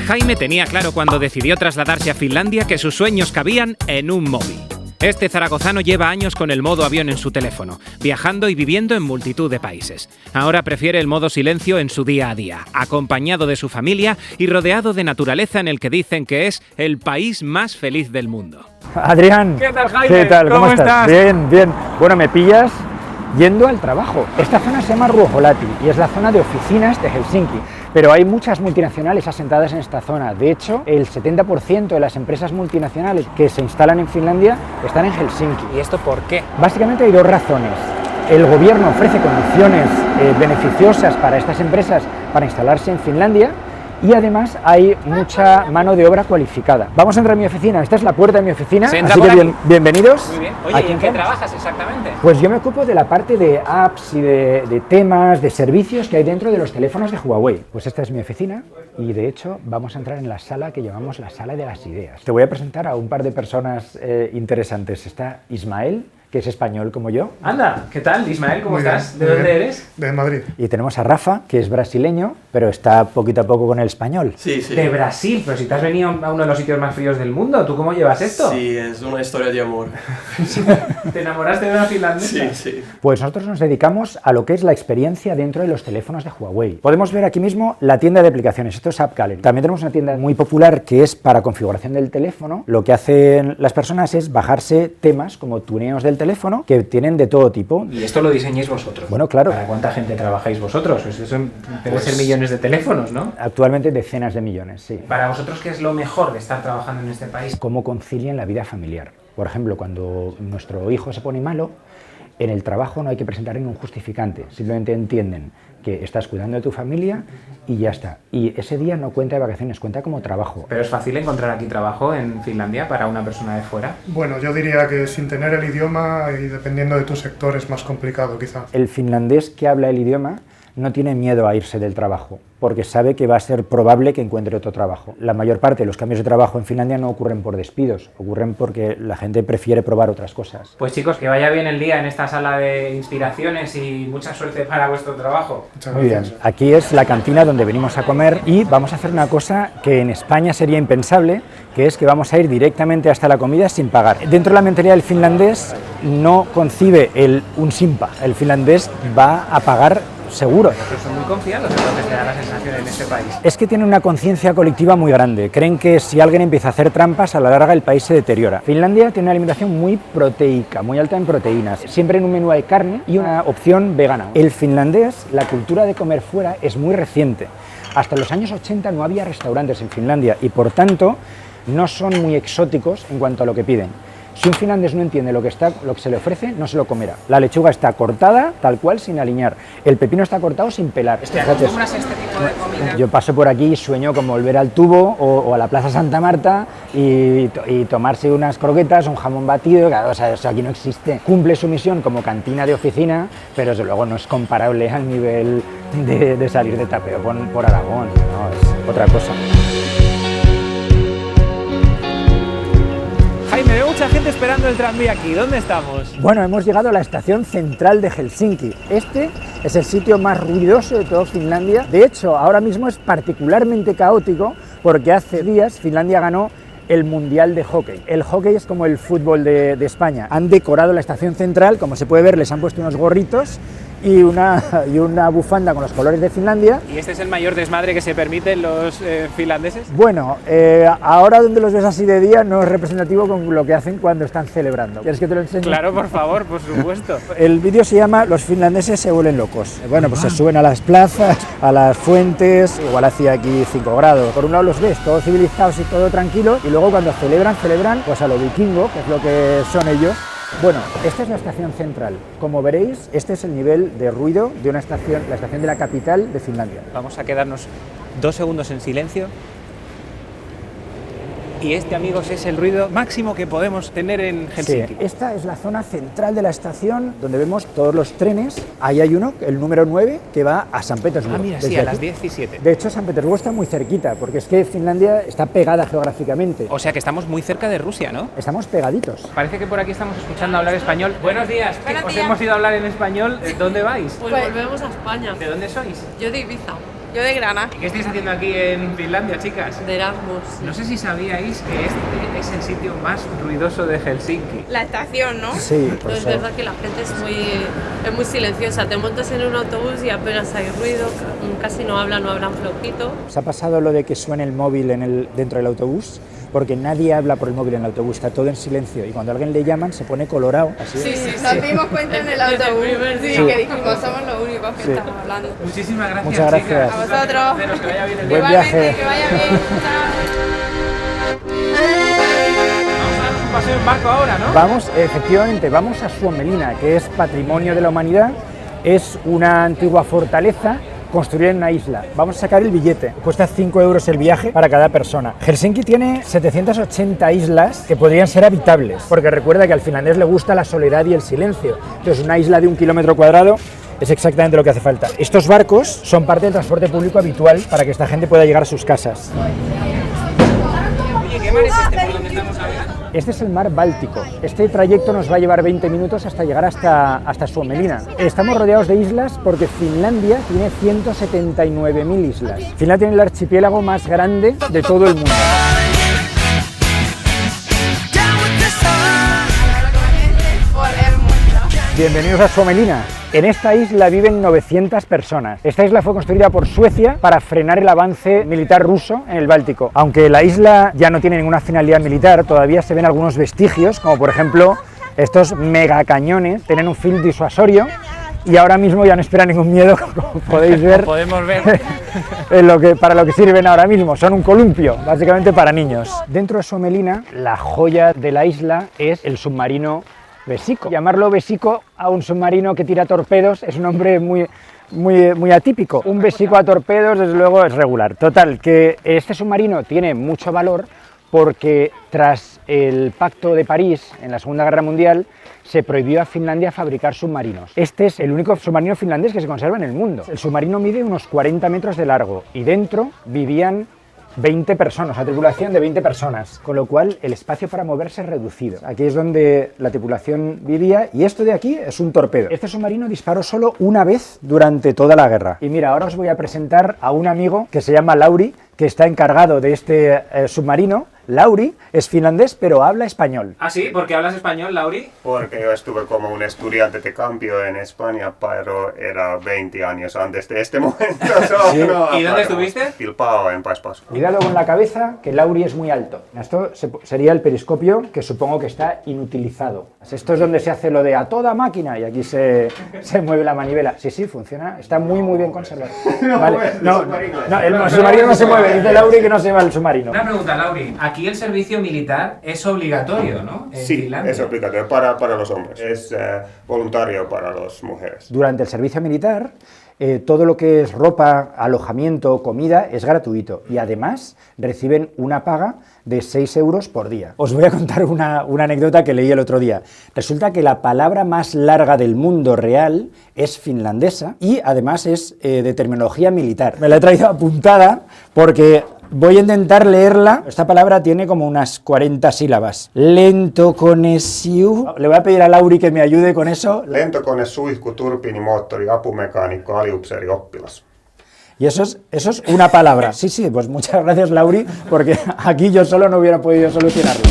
Jaime tenía claro cuando decidió trasladarse a Finlandia que sus sueños cabían en un móvil. Este zaragozano lleva años con el modo avión en su teléfono, viajando y viviendo en multitud de países. Ahora prefiere el modo silencio en su día a día, acompañado de su familia y rodeado de naturaleza en el que dicen que es el país más feliz del mundo. Adrián, ¿qué tal, Jaime? ¿Qué tal? ¿Cómo estás? Bien, bien. Bueno, me pillas yendo al trabajo. Esta zona se llama Ruoholahti y es la zona de oficinas de Helsinki. Pero hay muchas multinacionales asentadas en esta zona. De hecho, el 70% de las empresas multinacionales que se instalan en Finlandia están en Helsinki. ¿Y esto por qué? Básicamente hay dos razones. El gobierno ofrece condiciones beneficiosas para estas empresas para instalarse en Finlandia y además hay mucha mano de obra cualificada. Vamos a entrar en mi oficina. Esta es la puerta de mi oficina, así que bienvenidos. Muy bien. Oye, ¿y en qué trabajas exactamente? Pues yo me ocupo de la parte de apps y de temas, de servicios que hay dentro de los teléfonos de Huawei. Pues esta es mi oficina y de hecho vamos a entrar en la sala que llamamos la sala de las ideas. Te voy a presentar a un par de personas interesantes. Está Ismael, que es español como yo. Anda, ¿qué tal, Ismael? ¿Cómo estás? ¿De muy dónde bien. eres? De Madrid. Y tenemos a Rafa, que es brasileño, pero está poquito a poco con el español. Sí, sí. De Brasil, pero si te has venido a uno de los sitios más fríos del mundo, ¿tú cómo llevas esto? Sí, es una historia de amor. ¿Te enamoraste de una finlandesa? Sí, sí. Pues nosotros nos dedicamos a lo que es la experiencia dentro de los teléfonos de Huawei. Podemos ver aquí mismo la tienda de aplicaciones, esto es App Gallery. También tenemos una tienda muy popular que es para configuración del teléfono. Lo que hacen las personas es bajarse temas como tuneos del teléfono que tienen de todo tipo. ¿Y esto lo diseñáis vosotros? Bueno, claro. ¿Para cuánta gente trabajáis vosotros? Eso debe ser millones de teléfonos, ¿no? Actualmente decenas de millones, sí. Para vosotros, ¿qué es lo mejor de estar trabajando en este país? ¿Cómo concilian la vida familiar? Por ejemplo, cuando nuestro hijo se pone malo, en el trabajo no hay que presentar ningún justificante, simplemente entienden que estás cuidando de tu familia y ya está. Y ese día no cuenta de vacaciones, cuenta como trabajo. ¿Pero es fácil encontrar aquí trabajo en Finlandia para una persona de fuera? Bueno, yo diría que sin tener el idioma y dependiendo de tu sector es más complicado quizá. El finlandés que habla el idioma no tiene miedo a irse del trabajo, porque sabe que va a ser probable que encuentre otro trabajo. La mayor parte de los cambios de trabajo en Finlandia no ocurren por despidos, ocurren porque la gente prefiere probar otras cosas. Pues chicos, que vaya bien el día en esta sala de inspiraciones y mucha suerte para vuestro trabajo. Muchas Muy bien, gracias. aquí es la cantina donde venimos a comer y vamos a hacer una cosa que en España sería impensable, que es que vamos a ir directamente hasta la comida sin pagar. Dentro de la mentalidad del finlandés no concibe un simpa, el finlandés va a pagar seguro. Pero son muy confiados, entonces te da la sensación en este país. Es que tienen una conciencia colectiva muy grande. Creen que si alguien empieza a hacer trampas, a la larga el país se deteriora. Finlandia tiene una alimentación muy proteica, muy alta en proteínas. Siempre en un menú hay carne y una opción vegana. El finlandés, la cultura de comer fuera es muy reciente. Hasta los años 80 no había restaurantes en Finlandia y por tanto no son muy exóticos en cuanto a lo que piden. Si un finlandés no entiende lo que se le ofrece, no se lo comerá. La lechuga está cortada, tal cual, sin aliñar. El pepino está cortado sin pelar. ¿Te acostumbras a este tipo de comida? Yo paso por aquí y sueño con volver al Tubo o a la Plaza Santa Marta y tomarse unas croquetas, un jamón batido. Claro, o sea, eso aquí no existe. Cumple su misión como cantina de oficina, pero desde luego no es comparable al nivel de salir de tapeo por Aragón. No, es otra cosa. Jaime, veo mucha gente esperando el tranvía aquí. ¿Dónde estamos? Bueno, hemos llegado a la estación central de Helsinki. Este es el sitio más ruidoso de toda Finlandia. De hecho, ahora mismo es particularmente caótico porque hace días Finlandia ganó el Mundial de Hockey. El hockey es como el fútbol de España. Han decorado la estación central, como se puede ver, les han puesto unos gorritos y una bufanda con los colores de Finlandia. ¿Y este es el mayor desmadre que se permiten los finlandeses? Bueno, ahora donde los ves así de día no es representativo con lo que hacen cuando están celebrando. ¿Quieres que te lo enseñe? Claro, por favor, por supuesto. El vídeo se llama Los finlandeses se vuelven locos. Bueno, pues se suben a las plazas, a las fuentes, igual hacía aquí 5 grados. Por un lado los ves todos civilizados y todo tranquilo, y luego cuando celebran pues a lo vikingo, que es lo que son ellos. Bueno, esta es la estación central. Como veréis, este es el nivel de ruido de una estación, la estación de la capital de Finlandia. Vamos a quedarnos 2 segundos en silencio. Y este, amigos, es el ruido máximo que podemos tener en Helsinki. Sí, esta es la zona central de la estación donde vemos todos los trenes. Ahí hay uno, el número 9, que va a San Petersburgo. Ah, mira, sí, a las 17. De hecho, San Petersburgo está muy cerquita, porque es que Finlandia está pegada geográficamente. O sea que estamos muy cerca de Rusia, ¿no? Estamos pegaditos. Parece que por aquí estamos escuchando hablar español. Buenos días, Buenos os días. hemos ido a hablar en español. ¿Dónde vais? Pues volvemos a España. ¿De dónde sois? Yo de Ibiza. Yo de Granada. ¿Qué estáis haciendo aquí en Finlandia, chicas? De Erasmus. No sé si sabíais que este es el sitio más ruidoso de Helsinki. La estación, ¿no? Sí, Pero es verdad que la gente es muy silenciosa. Te montas en un autobús y apenas hay ruido, casi no hablan flojito. ¿Os ha pasado lo de que suene el móvil dentro del autobús? Porque nadie habla por el móvil en el autobús, está todo en silencio y cuando a alguien le llaman se pone colorado. Así. Sí, nos dimos cuenta en el autobús, que dijimos, somos los únicos que estamos hablando. Muchísimas gracias, Muchas gracias. chicas. A vosotros. Que vaya bien el Buen día. viaje. Que vaya bien. Vamos a darnos un paseo en barco ahora, ¿no? Vamos, efectivamente, vamos a Suomelina, que es patrimonio de la humanidad, es una antigua fortaleza construida en una isla. Vamos a sacar el billete, cuesta 5 euros el viaje para cada persona. Helsinki tiene 780 islas que podrían ser habitables, porque recuerda que al finlandés le gusta la soledad y el silencio. Entonces una isla de 1 kilómetro cuadrado es exactamente lo que hace falta. Estos barcos son parte del transporte público habitual para que esta gente pueda llegar a sus casas. Oye, ¿qué mar es este por donde estamos ahora? Este es el mar Báltico. Este trayecto nos va a llevar 20 minutos hasta llegar hasta Suomelina. Estamos rodeados de islas porque Finlandia tiene 179.000 islas. Finlandia tiene el archipiélago más grande de todo el mundo. Bienvenidos a Suomelina. En esta isla viven 900 personas. Esta isla fue construida por Suecia para frenar el avance militar ruso en el Báltico. Aunque la isla ya no tiene ninguna finalidad militar, todavía se ven algunos vestigios, como por ejemplo estos megacañones, tienen un fin disuasorio y ahora mismo ya no espera ningún miedo, como podéis ver. Podemos ver. Para lo que sirven ahora mismo, son un columpio, básicamente para niños. Dentro de Suomelina, la joya de la isla es el submarino Vesico. Llamarlo Vesico a un submarino que tira torpedos es un nombre muy atípico. Un Vesico a torpedos, desde luego, es regular. Total, que este submarino tiene mucho valor porque tras el Pacto de París, en la Segunda Guerra Mundial, se prohibió a Finlandia fabricar submarinos. Este es el único submarino finlandés que se conserva en el mundo. El submarino mide unos 40 metros de largo y dentro vivían 20 personas, una tripulación de 20 personas, con lo cual el espacio para moverse es reducido. Aquí es donde la tripulación vivía y esto de aquí es un torpedo. Este submarino disparó solo una vez durante toda la guerra. Y mira, ahora os voy a presentar a un amigo que se llama Lauri, que está encargado de este submarino. Lauri es finlandés, pero habla español. ¿Ah, sí? ¿Por qué hablas español, Lauri? Porque yo estuve como un estudiante de cambio en España, pero era 20 años antes de este momento. Sí. ¿Y dónde estuviste? Bilbao, en País Vasco. Cuidado con la cabeza, que Lauri es muy alto. Esto sería el periscopio, que supongo que está inutilizado. Esto es donde se hace lo de a toda máquina y aquí se mueve la manivela. Sí, funciona. Está muy bien conservado. Vale. El submarino no se mueve. Dice Lauri que no se va el submarino. Una pregunta, Lauri. Aquí el servicio militar es obligatorio, ¿no? En Sí, Finlandia. es obligatorio para los hombres. Es voluntario para las mujeres. Durante el servicio militar, todo lo que es ropa, alojamiento, comida es gratuito y además reciben una paga de 6 euros por día. Os voy a contar una anécdota que leí el otro día. Resulta que la palabra más larga del mundo real es finlandesa y además es de terminología militar. Me la he traído apuntada porque voy a intentar leerla. Esta palabra tiene como unas 40 sílabas. Lentokonesiu. Le voy a pedir a Lauri que me ayude con eso. Lentokone, suihku, turbiinimoottori, apumekaanikko, aliupseeri, oppilas. Y eso es una palabra. Sí, pues muchas gracias, Lauri, porque aquí yo solo no hubiera podido solucionarlo.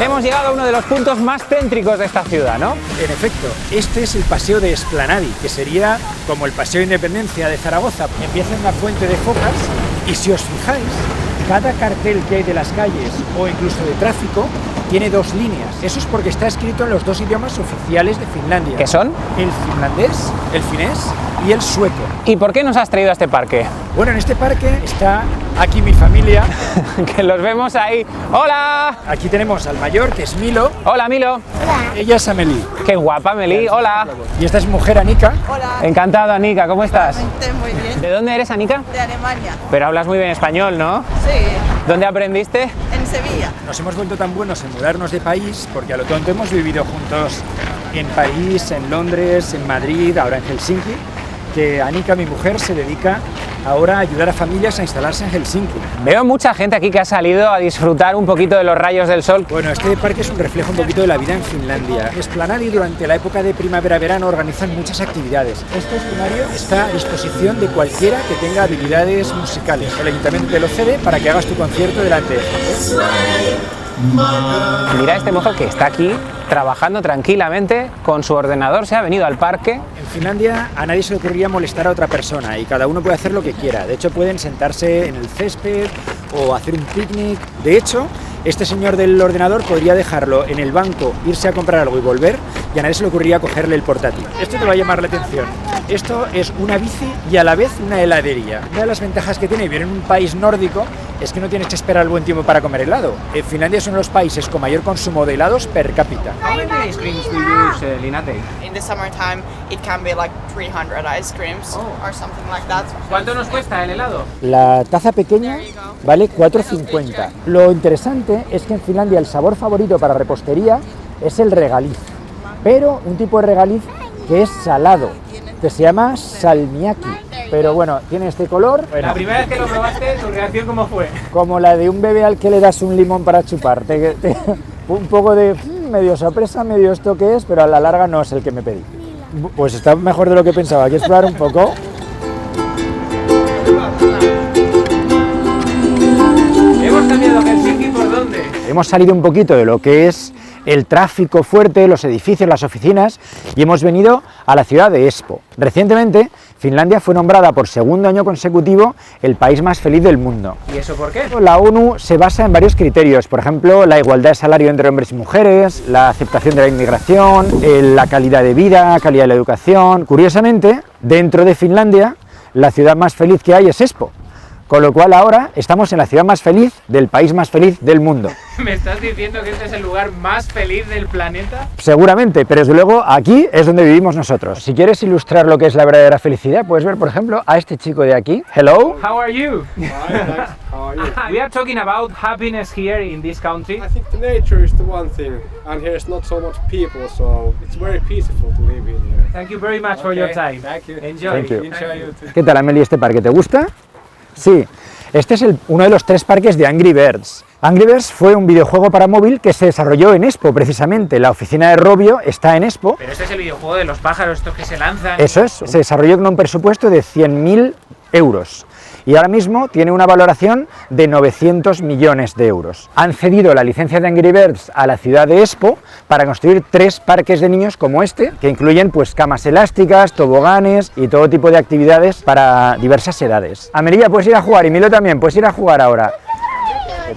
Hemos llegado a uno de los puntos más céntricos de esta ciudad, ¿no? En efecto, este es el paseo de Esplanadi, que sería como el paseo de Independencia de Zaragoza. Empieza en una fuente de focas y si os fijáis, cada cartel que hay de las calles o incluso de tráfico tiene 2 líneas. Eso es porque está escrito en los 2 idiomas oficiales de Finlandia. ¿Qué son? El finlandés, el finés y el sueco. ¿Y por qué nos has traído a este parque? Bueno, en este parque está aquí mi familia. Que los vemos ahí. ¡Hola! Aquí tenemos al mayor, que es Milo. Hola, Milo. Ella es Amelie. Qué guapa, Meli. Hola. Y esta es mujer, Anika. Hola. Encantado, Anika. ¿Cómo estás? Muy bien. ¿De dónde eres, Anika? De Alemania. Pero hablas muy bien español, ¿no? Sí, ¿Dónde aprendiste? en Sevilla. Nos hemos vuelto tan buenos en mudarnos de país porque a lo tonto hemos vivido juntos en París, en Londres, en Madrid, ahora en Helsinki, que Anika, mi mujer, se dedica ahora ayudar a familias a instalarse en Helsinki. Veo mucha gente aquí que ha salido a disfrutar un poquito de los rayos del sol. Bueno, este parque es un reflejo un poquito de la vida en Finlandia. Esplanada y durante la época de primavera-verano organizan muchas actividades. Este escenario está a disposición de cualquiera que tenga habilidades musicales. El ayuntamiento te lo cede para que hagas tu concierto delante de él. Mira este mozo que está aquí trabajando tranquilamente con su ordenador, se ha venido al parque. En Finlandia a nadie se le ocurriría molestar a otra persona y cada uno puede hacer lo que quiera. De hecho, pueden sentarse en el césped o hacer un picnic. De hecho, este señor del ordenador podría dejarlo en el banco, irse a comprar algo y volver, y a nadie se le ocurriría cogerle el portátil. Esto te va a llamar la atención. Esto es una bici y a la vez una heladería. Una de las ventajas que tiene vivir en un país nórdico es que no tienes que esperar el buen tiempo para comer helado. Finlandia es uno de los países con mayor consumo de helados per cápita. How many ice creams do you use, Linate? In the summertime, it can be like 300 ice creams or something like that. ¿Cuánto nos cuesta el helado? La taza pequeña vale 4,50. Lo interesante es que en Finlandia el sabor favorito para repostería es el regaliz, pero un tipo de regaliz que es salado, que se llama salmiakki. Pero bueno, tiene este color. Bueno, La primera vez que lo probaste, ¿tu reacción cómo fue? como la de un bebé al que le das un limón para chupar. Un poco de medio sorpresa, medio esto que es, pero a la larga no es el que me pedí. Pues está mejor de lo que pensaba. ¿Quieres probar un poco? ¿Hemos cambiado Helsinki por dónde? Hemos salido un poquito de lo que es el tráfico fuerte, los edificios, las oficinas, y hemos venido a la ciudad de Espoo. Recientemente, Finlandia fue nombrada por segundo año consecutivo el país más feliz del mundo. ¿Y eso por qué? La ONU se basa en varios criterios, por ejemplo, la igualdad de salario entre hombres y mujeres, la aceptación de la inmigración, la calidad de vida, calidad de la educación. Curiosamente, dentro de Finlandia, la ciudad más feliz que hay es Espoo. Con lo cual ahora estamos en la ciudad más feliz del país más feliz del mundo. ¿Me estás diciendo que este es el lugar más feliz del planeta? Seguramente, pero desde luego aquí es donde vivimos nosotros. Si quieres ilustrar lo que es la verdadera felicidad, puedes ver, por ejemplo, a este chico de aquí. Hello. How are you? Fine, thanks. How are you? We are talking about happiness here in this country. I think the nature is the one thing, and here's not so much people, so it's very peaceful to live in here. Thank you very much for your time. Thank you. Enjoy. Thank you. Enjoy you too. ¿Qué tal, Amelie, este parque? ¿Te gusta? Sí. Este es uno de los 3 parques de Angry Birds. Angry Birds fue un videojuego para móvil que se desarrolló en Espoo, precisamente. La oficina de Rovio está en Espoo. Pero este es el videojuego de los pájaros, estos que se lanzan. Eso es, se desarrolló con un presupuesto de 100.000 euros. Y ahora mismo tiene una valoración de 900 millones de euros. Han cedido la licencia de Angry Birds a la ciudad de Espoo para construir 3 parques de niños como este, que incluyen pues camas elásticas, toboganes y todo tipo de actividades para diversas edades. Amelia, puedes ir a jugar, y Milo también, puedes ir a jugar ahora.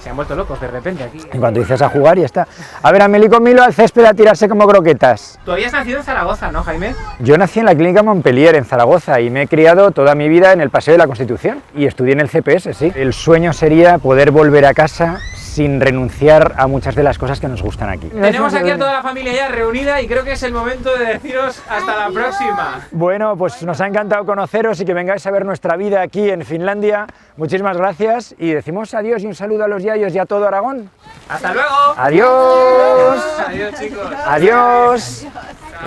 Se han vuelto locos de repente aquí. En cuanto dices a jugar, ya está. A ver, Amelie con Milo al césped a tirarse como croquetas. Tú habías nacido en Zaragoza, ¿no, Jaime? Yo nací en la Clínica Montpellier, en Zaragoza, y me he criado toda mi vida en el Paseo de la Constitución. Y estudié en el CPS, sí. El sueño sería poder volver a casa sin renunciar a muchas de las cosas que nos gustan aquí. Tenemos aquí a toda la familia ya reunida y creo que es el momento de deciros hasta la próxima. Bueno, pues nos ha encantado conoceros y que vengáis a ver nuestra vida aquí en Finlandia. Muchísimas gracias y decimos adiós y un saludo a los yayos y a todo Aragón. ¡Hasta luego! ¡Adiós! Adiós, chicos. ¡Adiós!